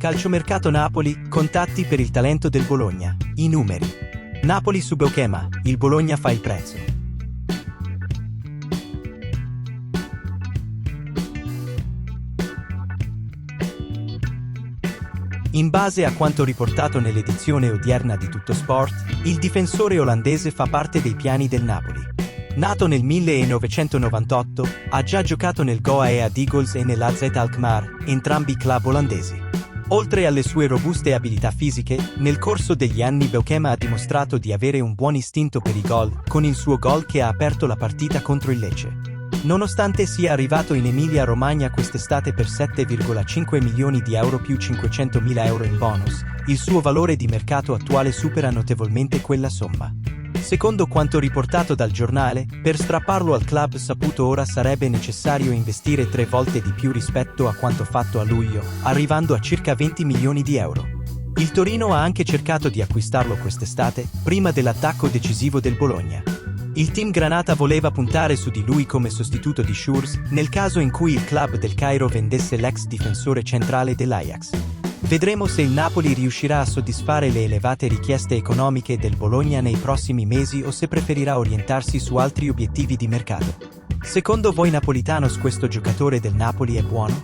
Calciomercato Napoli, contatti per il talento del Bologna. I numeri. Napoli su Beukema, il Bologna fa il prezzo. In base a quanto riportato nell'edizione odierna di Tuttosport, il difensore olandese fa parte dei piani del Napoli. Nato nel 1998, ha già giocato nel Go Ahead Eagles e nell'AZ Alkmaar, entrambi club olandesi. Oltre alle sue robuste abilità fisiche, nel corso degli anni Beukema ha dimostrato di avere un buon istinto per i gol, con il suo gol che ha aperto la partita contro il Lecce. Nonostante sia arrivato in Emilia-Romagna quest'estate per 7,5 milioni di euro più 500.000 euro in bonus, il suo valore di mercato attuale supera notevolmente quella somma. Secondo quanto riportato dal giornale, per strapparlo al club saputo ora sarebbe necessario investire 3 volte di più rispetto a quanto fatto a luglio, arrivando a circa 20 milioni di euro. Il Torino ha anche cercato di acquistarlo quest'estate, prima dell'attacco decisivo del Bologna. Il team granata voleva puntare su di lui come sostituto di Schurz, nel caso in cui il club del Cairo vendesse l'ex difensore centrale dell'Ajax. Vedremo se il Napoli riuscirà a soddisfare le elevate richieste economiche del Bologna nei prossimi mesi o se preferirà orientarsi su altri obiettivi di mercato. Secondo voi Napolitanos questo giocatore del Napoli è buono?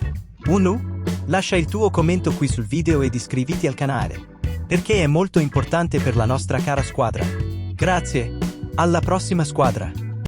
Lascia il tuo commento qui sul video ed iscriviti al canale, perché è molto importante per la nostra cara squadra. Grazie! Alla prossima squadra!